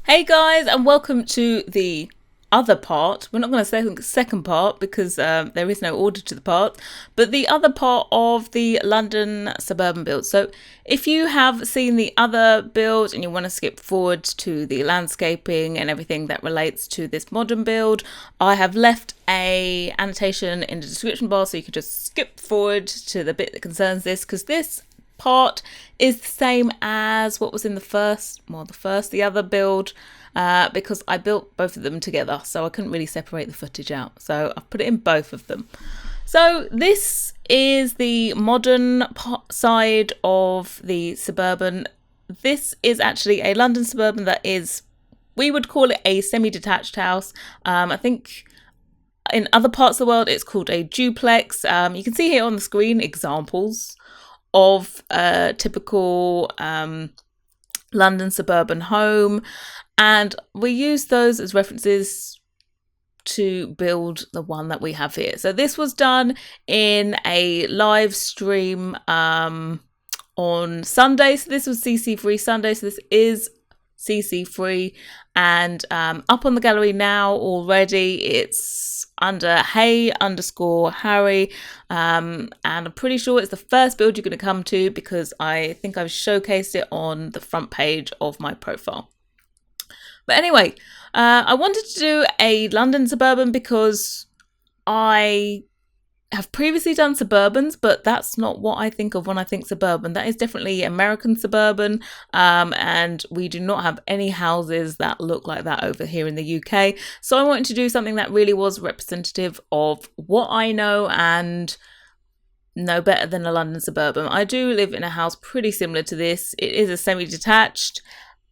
Hey guys, and welcome to the other part. We're not going to say second part because there is no order to the part, but the other part of the London suburban build. So, if you have seen the other build and you want to skip forward to the landscaping and everything that relates to this modern build, I have left a annotation in the description bar so you can just skip forward to the bit that concerns this, because this part is the same as what was in the other build, because I built both of them together, so I couldn't really separate the footage out. So I've put it in both of them. So this is the modern side of the suburban. This is actually a London suburban that is, we would call it a semi-detached house. I think in other parts of the world it's called a duplex. You can see here on the screen examples of a typical London suburban home, and we use those as references to build the one that we have here. So this was done in a live stream on Sunday. So this was CC free Sunday. So this is CC free, and up on the gallery now already. It's under Harrie_Harrie, and I'm pretty sure it's the first build you're going to come to because I think I've showcased it on the front page of my profile. But anyway, I wanted to do a London suburban because I have previously done suburbans, but that's not what I think of when I think suburban. That is definitely American suburban, and we do not have any houses that look like that over here in the UK. So I wanted to do something that really was representative of what I know and no better than a London suburban. I do live in a house pretty similar to this. It is a semi-detached,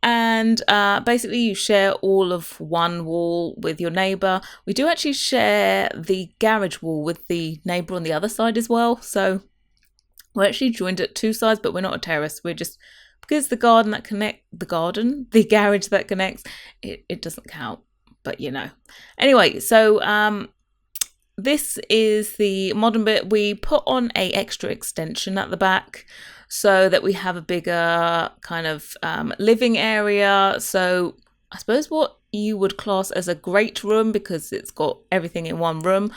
and basically you share all of one wall with your neighbour. We do actually share the garage wall with the neighbour on the other side as well. So we're actually joined at two sides, but we're not a terrace. We're just, because the garage that connects, it doesn't count. But you know. Anyway, so this is the modern bit. We put on a extra extension at the back so that we have a bigger kind of living area. So I suppose what you would class as a great room, because it's got everything in one room.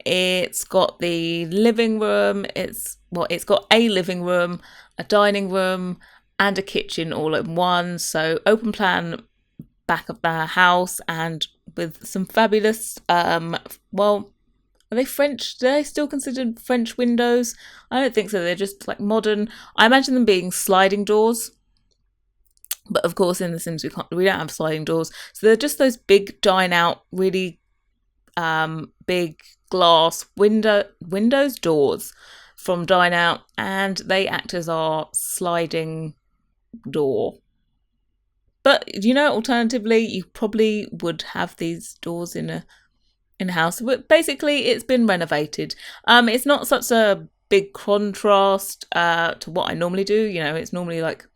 It's got the living room. It's got a living room, a dining room, and a kitchen all in one. So open plan back of the house, and with some fabulous are they French? Are they still considered French windows? I don't think so. They're just like modern. I imagine them being sliding doors. But of course, in The Sims, we don't have sliding doors. So they're just those big dine out, really big glass windows, doors from dine out, and they act as our sliding door. But alternatively, you probably would have these doors in a house, but basically it's been renovated. It's not such a big contrast to what I normally do. It's normally like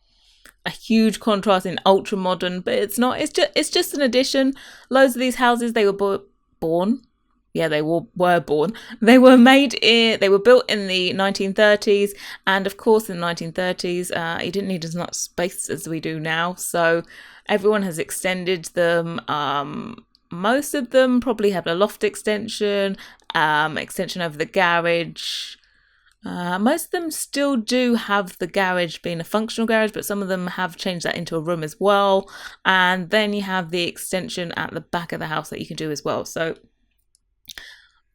a huge contrast in ultra modern, but it's not. It's just an addition. Loads of these houses, they were born. Yeah, they were born. They were built in the 1930s, and of course in the 1930s, you didn't need as much space as we do now. So everyone has extended them. Most of them probably have a loft extension over the garage. Most of them still do have the garage being a functional garage, but some of them have changed that into a room as well. And then you have the extension at the back of the house that you can do as well. So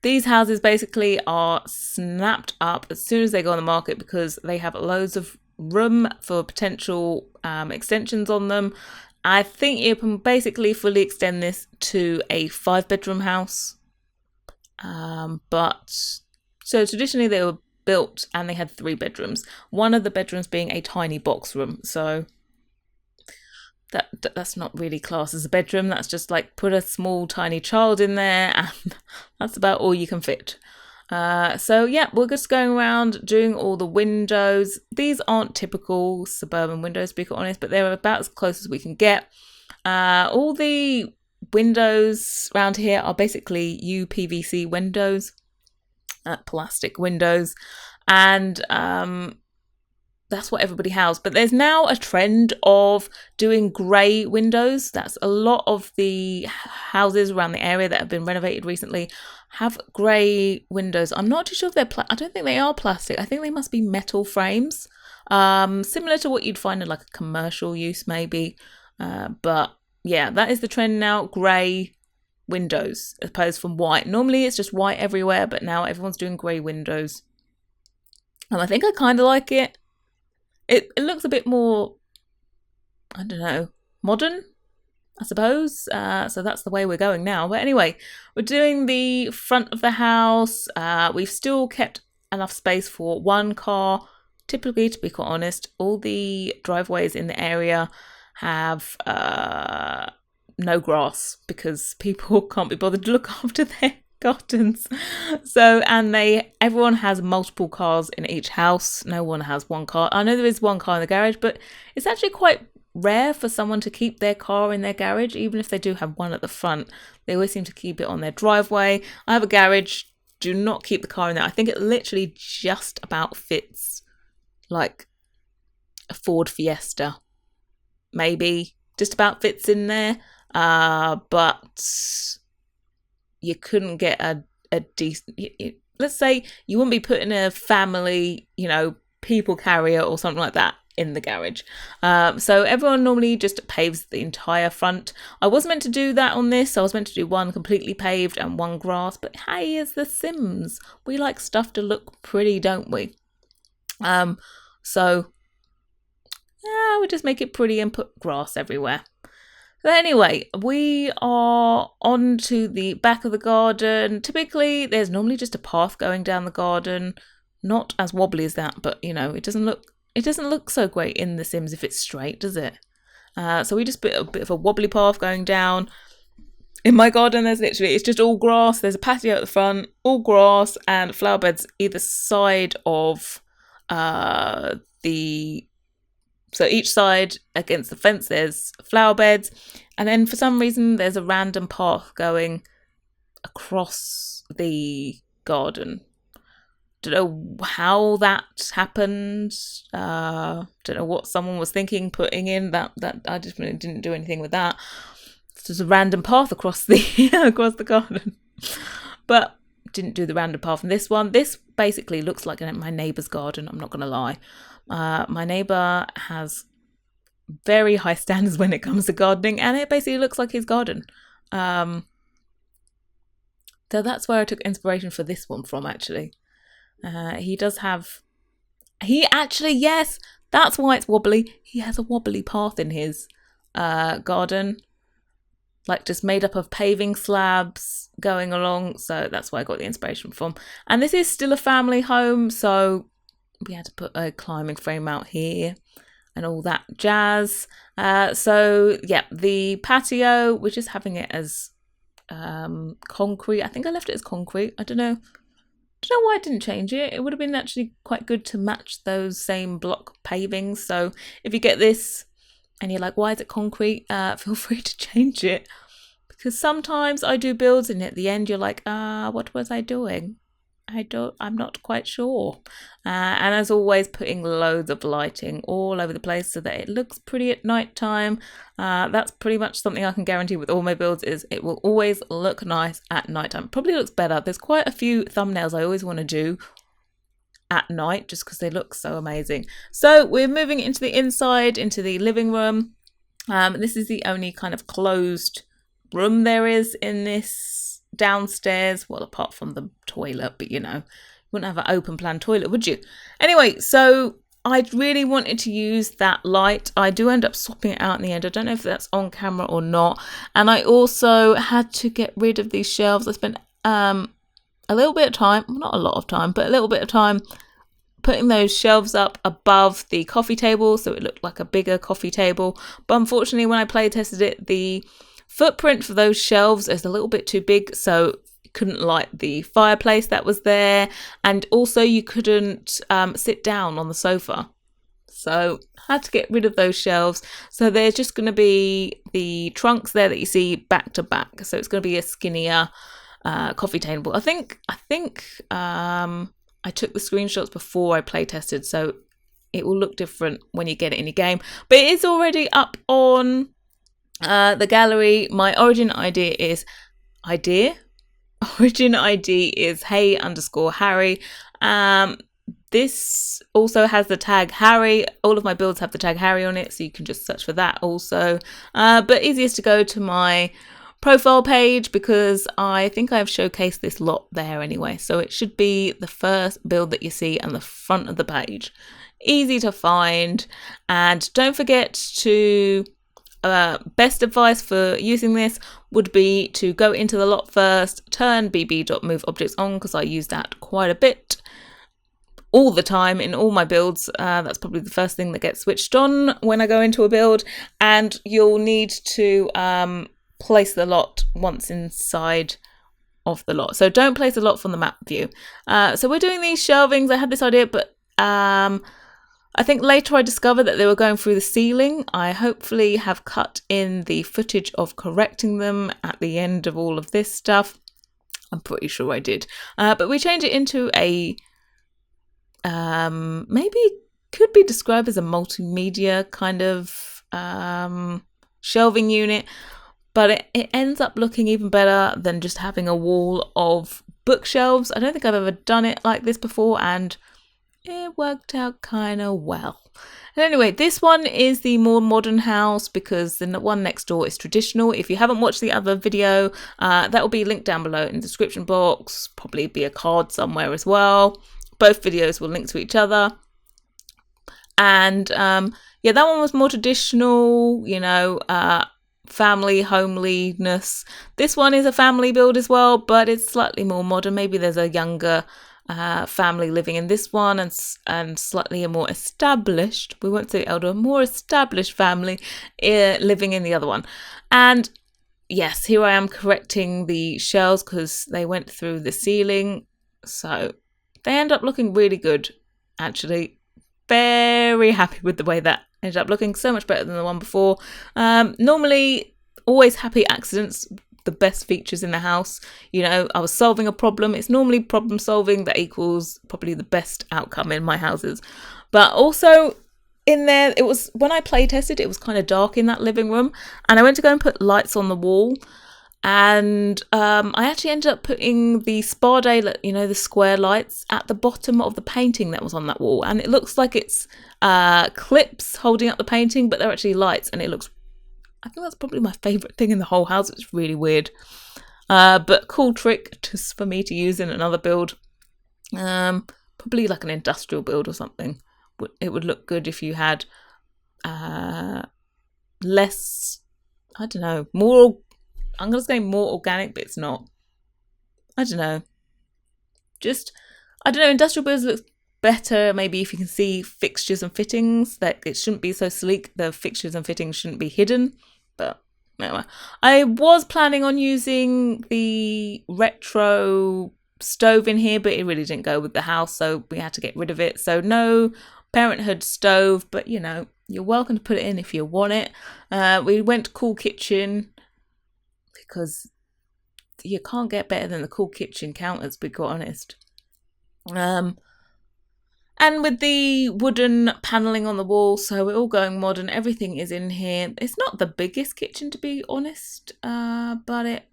these houses basically are snapped up as soon as they go on the market because they have loads of room for potential extensions on them. I think you can basically fully extend this to a 5-bedroom house. But so traditionally they were built and they had 3 bedrooms. One of the bedrooms being a tiny box room. So that's not really classed as a bedroom. That's just like put a small tiny child in there, and that's about all you can fit. So yeah, we're just going around doing all the windows. These aren't typical suburban windows, to be quite honest, but they're about as close as we can get. All the windows around here are basically UPVC windows, plastic windows, and that's what everybody has. But there's now a trend of doing grey windows. That's a lot of the houses around the area that have been renovated recently have grey windows. I'm not too sure if they're I don't think they are plastic. I think they must be metal frames, similar to what you'd find in like a commercial use maybe. But yeah, that is the trend now, grey windows as opposed from white. Normally it's just white everywhere, but now everyone's doing grey windows. And I think I kind of like it. It looks a bit more, I don't know, modern, I suppose. So that's the way we're going now. But anyway, we're doing the front of the house. We've still kept enough space for one car. Typically, to be quite honest, all the driveways in the area have no grass because people can't be bothered to look after their gardens. So, and everyone has multiple cars in each house. No one has one car. I know there is one car in the garage, but it's actually quite rare for someone to keep their car in their garage. Even if they do have one at the front, they always seem to keep it on their driveway. I have a garage. Do not keep the car in there. I think it literally just about fits like a Ford Fiesta. Maybe just about fits in there. But you couldn't get a decent, let's say you wouldn't be putting a family, people carrier or something like that in the garage. So everyone normally just paves the entire front. I was meant to do that on this. I was meant to do one completely paved and one grass, but hey, it's The Sims. We like stuff to look pretty, don't we? So yeah, we just make it pretty and put grass everywhere. So anyway, we are on to the back of the garden. Typically, there's normally just a path going down the garden. Not as wobbly as that, but it doesn't look so great in The Sims if it's straight, does it? So we just put a bit of a wobbly path going down. In my garden, it's just all grass. There's a patio at the front, all grass and flower beds either side of So each side against the fence, there's flower beds. And then for some reason, there's a random path going across the garden. Don't know how that happened. Don't know what someone was thinking putting in that I just really didn't do anything with that. It's just a random path across the across the garden. But didn't do the random path in this one. This basically looks like my neighbour's garden, I'm not going to lie. My neighbour has very high standards when it comes to gardening, and it basically looks like his garden. So that's where I took inspiration for this one from, actually. Yes, that's why it's wobbly. He has a wobbly path in his garden, like just made up of paving slabs going along. So that's where I got the inspiration from. And this is still a family home, so we had to put a climbing frame out here and all that jazz. So yeah, the patio, we're just having it as concrete. I think I left it as concrete. I don't know why I didn't change it. It would have been actually quite good to match those same block pavings. So if you get this and you're like, why is it concrete? Feel free to change it. Because sometimes I do builds and at the end you're like, what was I doing? I'm not quite sure. And as always, putting loads of lighting all over the place so that it looks pretty at night time. That's pretty much something I can guarantee with all my builds, is it will always look nice at night time. Probably looks better. There's quite a few thumbnails I always want to do at night just because they look so amazing. So we're moving into the inside, into the living room. This is the only kind of closed room there is in this downstairs, well, apart from the toilet, but you wouldn't have an open plan toilet, would you? Anyway, so I really wanted to use that light. I do end up swapping it out in the end. I don't know if that's on camera or not. And I also had to get rid of these shelves. I spent a little bit of time, not a lot of time, but a little bit of time putting those shelves up above the coffee table so it looked like a bigger coffee table. But unfortunately, when I play tested it, the footprint for those shelves is a little bit too big, so you couldn't light the fireplace that was there, and also you couldn't sit down on the sofa. So I had to get rid of those shelves. So there's just going to be the trunks there that you see back to back. So it's going to be a skinnier coffee table. I think I took the screenshots before I play tested, so it will look different when you get it in your game. But it is already up on the gallery. My origin ID is hey_Harrie. This also has the tag Harrie. All of my builds have the tag Harrie on it, so you can just search for that also. But easiest to go to my profile page, because I think I've showcased this lot there anyway. So it should be the first build that you see on the front of the page. Easy to find. And don't forget to, best advice for using this would be to go into the lot first, turn bb.moveObjects on, because I use that quite a bit all the time in all my builds. That's probably the first thing that gets switched on when I go into a build. And you'll need to place the lot once inside of the lot. So don't place the lot from the map view. So we're doing these shelvings. I had this idea, but I think later I discovered that they were going through the ceiling. I hopefully have cut in the footage of correcting them at the end of all of this stuff. I'm pretty sure I did. But we change it into a maybe could be described as a multimedia kind of shelving unit. But it ends up looking even better than just having a wall of bookshelves. I don't think I've ever done it like this before, and it worked out kind of well. And anyway, this one is the more modern house, because the one next door is traditional. If you haven't watched the other video, that will be linked down below in the description box. Probably be a card somewhere as well. Both videos will link to each other. And yeah, that one was more traditional, you know, family homeliness. This one is a family build as well, but it's slightly more modern. Maybe there's a younger family living in this one, and slightly a more established, we won't say elder, more established family living in the other one. And yes, here I am correcting the shelves because they went through the ceiling, so they end up looking really good. Actually, very happy with the way that ended up looking. So much better than the one before. Normally, always happy accidents, the best features in the house. You know, I was solving a problem. It's normally problem solving that equals probably the best outcome in my houses. But also in there, it was, when I play tested, it was kind of dark in that living room, and I went to go and put lights on the wall. And I actually ended up putting the spa day, you know, the square lights at the bottom of the painting that was on that wall. And it looks like it's clips holding up the painting, but they're actually lights. And it looks, I think that's probably my favourite thing in the whole house. It's really weird. But cool trick just for me to use in another build. Probably like an industrial build or something. It would look good if you had less, I don't know, more, I'm going to say more organic, but it's not. I don't know. Just, I don't know, industrial builds looks better maybe if you can see fixtures and fittings. That it shouldn't be so sleek. The fixtures and fittings shouldn't be hidden. But anyway, I was planning on using the retro stove in here, but it really didn't go with the house, so we had to get rid of it. So no Parenthood stove, but you know, you're welcome to put it in if you want it. We went cool kitchen, because you can't get better than the cool kitchen counters, to be quite honest. And with the wooden panelling on the wall, so we're all going modern. Everything is in here. It's not the biggest kitchen, to be honest, but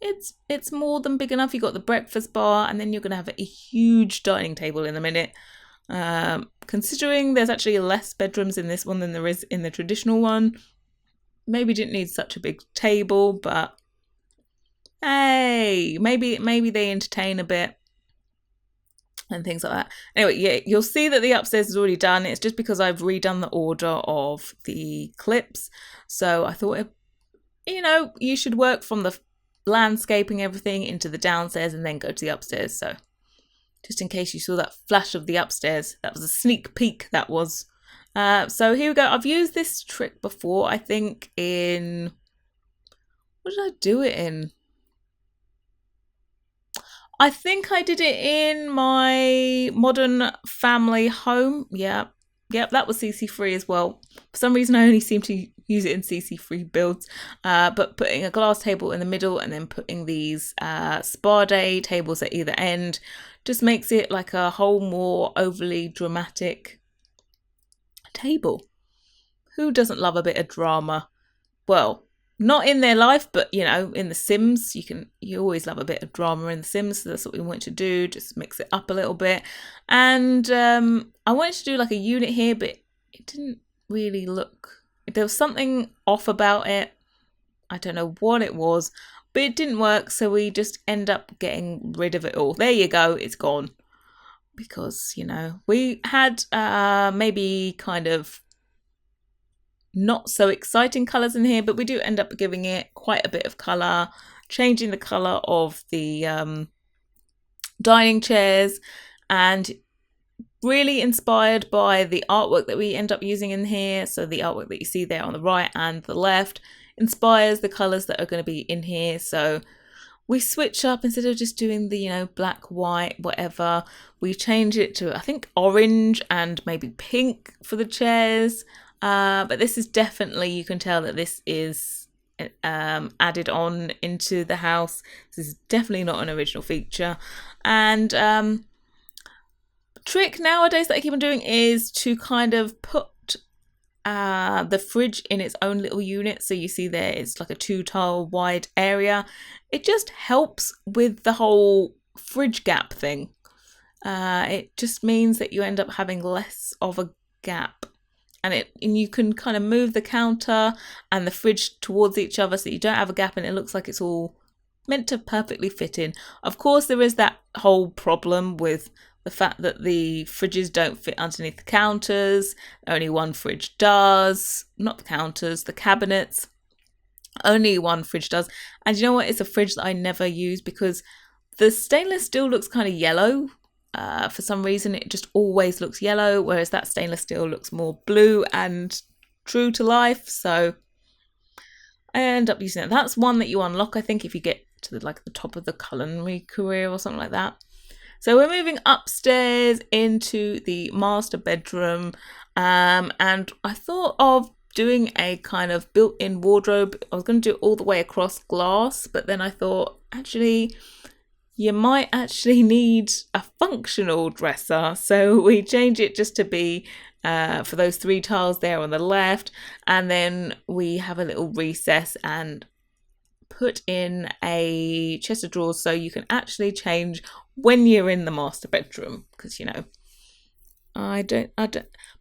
it's more than big enough. You've got the breakfast bar, and then you're going to have a huge dining table in a minute. Considering there's actually less bedrooms in this one than there is in the traditional one, maybe didn't need such a big table, but hey, maybe they entertain a bit and things like that. Anyway, yeah, you'll see that the upstairs is already done. It's just because I've redone the order of the clips. So I thought, you know, you should work from the landscaping everything into the downstairs and then go to the upstairs. So just in case you saw that flash of the upstairs, that was a sneak peek, that was. So here we go. I've used this trick before, I think in, what did I do it in? I think I did it in my modern family home. Yeah, that was CC3 as well. For some reason, I only seem to use it in CC3 builds. But putting a glass table in the middle and then putting these spa day tables at either end just makes it like a whole more overly dramatic table. Who doesn't love a bit of drama? Well, not in their life, but in the Sims, you always love a bit of drama in the Sims. So that's what we want to do, just mix it up a little bit. And I wanted to do like a unit here, but it didn't really look, there was something off about it. I don't know what it was, but it didn't work. So we just end up getting rid of it all. There you go, it's gone. Because, we had maybe kind of not so exciting colours in here, but we do end up giving it quite a bit of colour, changing the colour of the dining chairs, and really inspired by the artwork that we end up using in here. So the artwork that you see there on the right and the left inspires the colours that are going to be in here. So we switch up, instead of just doing the black, white, whatever, we change it to I think orange and maybe pink for the chairs. But this is definitely, you can tell that this is added on into the house. This is definitely not an original feature. And trick nowadays that I keep on doing is to kind of put the fridge in its own little unit. So you see there, it's like a 2-tile wide area. It just helps with the whole fridge gap thing. It just means that you end up having less of a gap. And you can kind of move the counter and the fridge towards each other so you don't have a gap, and it looks like it's all meant to perfectly fit in. Of course, there is that whole problem with the fact that the fridges don't fit underneath the counters. Only one fridge does. Not the counters, the cabinets. Only one fridge does. And you know what? It's a fridge that I never use because the stainless steel looks kind of yellow. For some reason, it just always looks yellow, whereas that stainless steel looks more blue and true to life. So I end up using it. That's one that you unlock, I think, if you get to the top of the culinary career or something like that. So we're moving upstairs into the master bedroom, and I thought of doing a kind of built-in wardrobe. I was going to do it all the way across glass, but then I thought, actually, you might actually need a functional dresser. So we change it just to be for those 3 tiles there on the left, and then we have a little recess and put in a chest of drawers so you can actually change when you're in the master bedroom, because I don't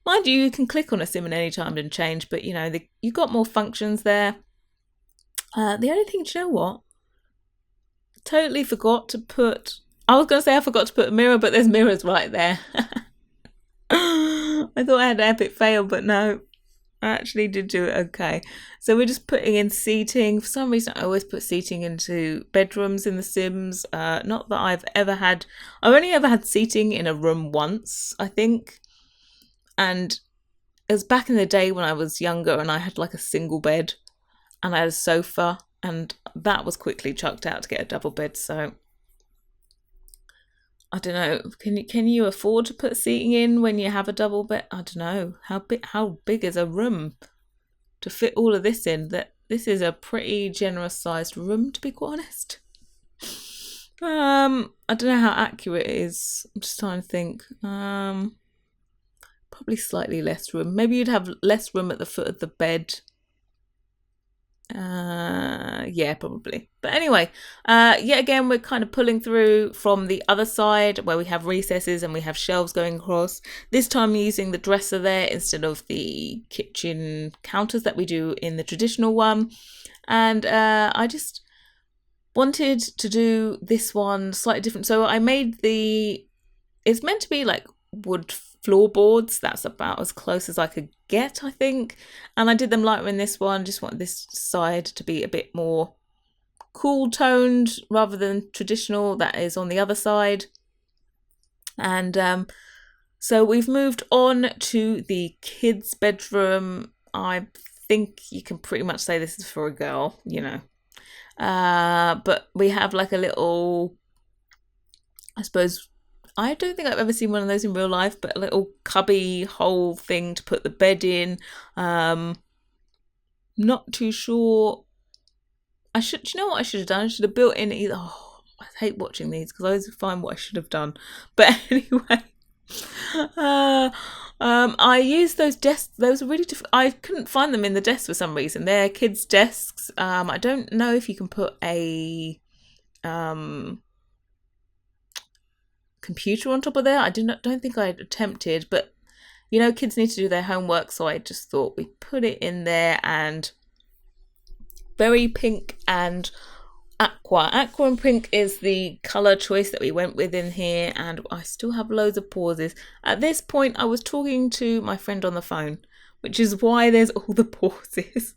mind you can click on a sim at any time and change, but you got more functions there. The only thing, do you know what, totally forgot to put, I was going to say I forgot to put a mirror, but there's mirrors right there. I thought I had an epic fail, but no, I actually did do it okay. So we're just putting in seating. For some reason, I always put seating into bedrooms in The Sims. Not that I've only ever had seating in a room once, I think. And it was back in the day when I was younger and I had like a single bed and I had a sofa, and that was quickly chucked out to get a double bed. So I don't know. Can you afford to put seating in when you have a double bed? I don't know. How big is a room to fit all of this in? This is a pretty generous sized room, to be quite honest. I don't know how accurate it is. I'm just trying to think. Probably slightly less room. Maybe you'd have less room at the foot of the bed. Yeah, probably. But anyway, yet again, we're kind of pulling through from the other side where we have recesses and we have shelves going across. This time using the dresser there instead of the kitchen counters that we do in the traditional one. And I just wanted to do this one slightly different. So I made it's meant to be like wood floorboards. That's about as close as I could get, I think. And I did them lighter in this one. Just want this side to be a bit more cool toned rather than traditional that is on the other side. And so we've moved on to the kids' bedroom. I think you can pretty much say this is for a girl, but we have like a little, I suppose, I don't think I've ever seen one of those in real life, but a little cubby hole thing to put the bed in. Not too sure. Do you know what I should have done? I should have built in either. Oh, I hate watching these because I always find what I should have done. But anyway, I I used those desks. Those were really I couldn't find them in the desk for some reason. They're kids' desks. I don't know if you can put a computer on top of there. Don't think I attempted, but kids need to do their homework, so I just thought we put it in there. And berry pink and aqua and pink is the color choice that we went with in here, and I still have loads of pauses. At this point I was talking to my friend on the phone, which is why there's all the pauses.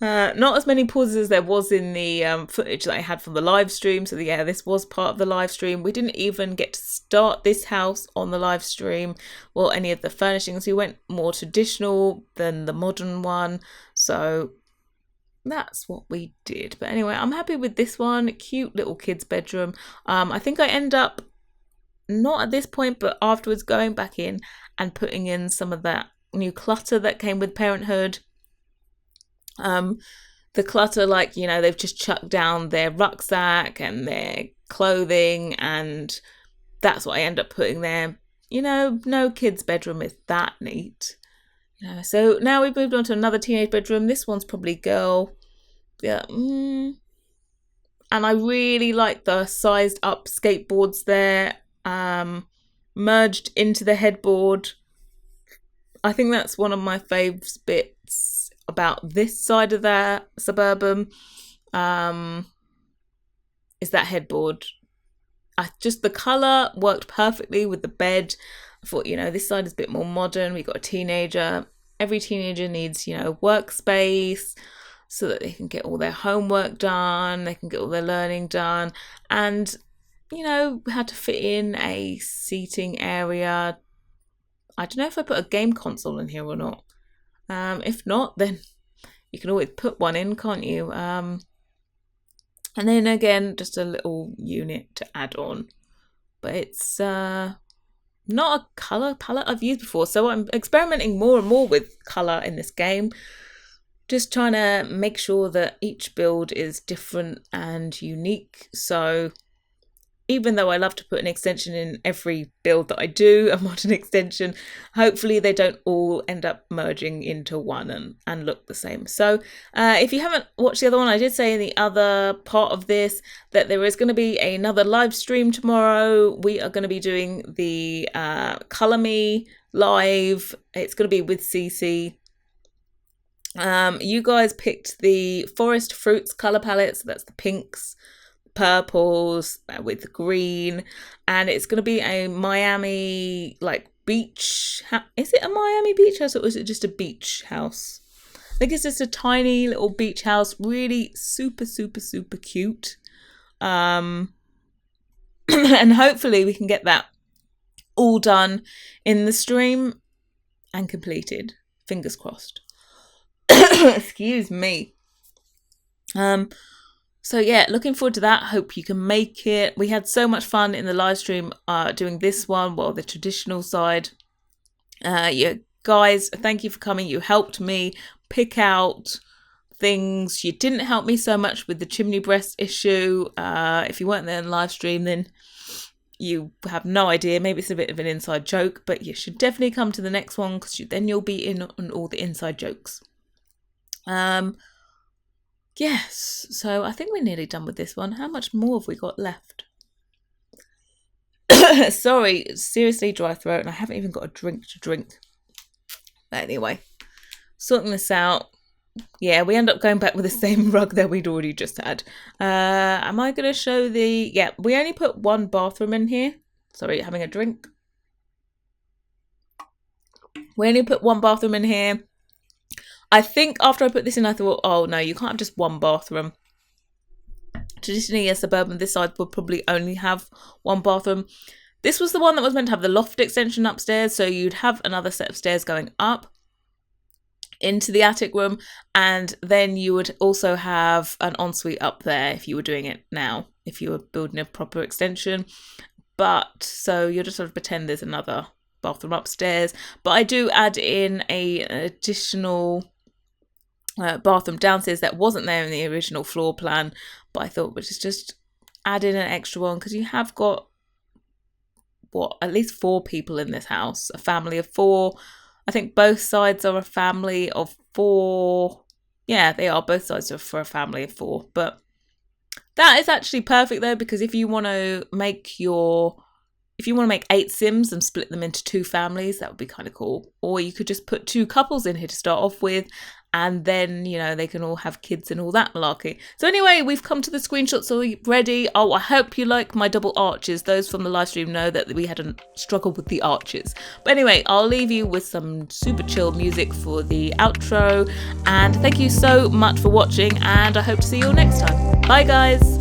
Not as many pauses as there was in the footage that I had from the live stream. So yeah, this was part of the live stream. We didn't even get to start this house on the live stream, well, any of the furnishings. We went more traditional than the modern one, so that's what we did. But anyway, I'm happy with this one. Cute little kids bedroom. I think I end up, not at this point, but afterwards, going back in and putting in some of that new clutter that came with Parenthood. The clutter, like, they've just chucked down their rucksack and their clothing, and that's what I end up putting there. No kid's bedroom is that neat. So now we've moved on to another teenage bedroom. This one's probably girl. Yeah. And I really like the sized up skateboards there, merged into the headboard. I think that's one of my faves bits about this side of the Suburban, is that headboard. Just the colour worked perfectly with the bed. I thought, this side is a bit more modern. We got a teenager. Every teenager needs, workspace so that they can get all their homework done. They can get all their learning done. And, we had to fit in a seating area. I don't know if I put a game console in here or not. If not, then you can always put one in, can't you? And then again, just a little unit to add on. But it's not a colour palette I've used before, so I'm experimenting more and more with colour in this game, just trying to make sure that each build is different and unique. So even though I love to put an extension in every build that I do, a modern extension, hopefully they don't all end up merging into one and look the same. So if you haven't watched the other one, I did say in the other part of this that there is going to be another live stream tomorrow. We are going to be doing the Colour Me live. It's going to be with Cece. You guys picked the Forest Fruits colour palette, so that's the pinks, purples with green, and it's going to be a Miami beach. Is it a Miami beach house, or is it just a beach house? I think it's just a tiny little beach house, really super cute. And hopefully we can get that all done in the stream and completed. Fingers crossed. Excuse me. So yeah, looking forward to that. Hope you can make it. We had so much fun in the live stream doing this one, the traditional side. You guys, thank you for coming. You helped me pick out things. You didn't help me so much with the chimney breast issue. If you weren't there in the live stream, then you have no idea. Maybe it's a bit of an inside joke, but you should definitely come to the next one, because then you'll be in on all the inside jokes. Yes, so I think we're nearly done with this one. How much more have we got left? Sorry, seriously dry throat, and I haven't even got a drink to drink. But anyway, sorting this out. Yeah, we end up going back with the same rug that we'd already just had. Am I going to show the... Yeah, we only put one bathroom in here. Sorry, having a drink. We only put one bathroom in here. I think after I put this in, I thought, oh no, you can't have just one bathroom. Traditionally, a Suburban this side would probably only have one bathroom. This was the one that was meant to have the loft extension upstairs, so you'd have another set of stairs going up into the attic room, and then you would also have an ensuite up there if you were doing it now, if you were building a proper extension. But so you'll just sort of pretend there's another bathroom upstairs. But I do add in an additional bathroom downstairs that wasn't there in the original floor plan, but I thought, which is just add in an extra one, because you have got at least 4 people in this house, a family of 4. I think both sides are a family of 4. Yeah, they are. Both sides are for a family of 4. But that is actually perfect though, because if you want to make 8 Sims and split them into 2 families, that would be kind of cool. Or you could just put 2 couples in here to start off with, and then, you know, they can all have kids and all that malarkey. So anyway, we've come to the screenshots already. Oh, I hope you like my double arches. Those from the live stream know that we had a struggle with the arches. But anyway, I'll leave you with some super chill music for the outro. And thank you so much for watching, and I hope to see you all next time. Bye guys.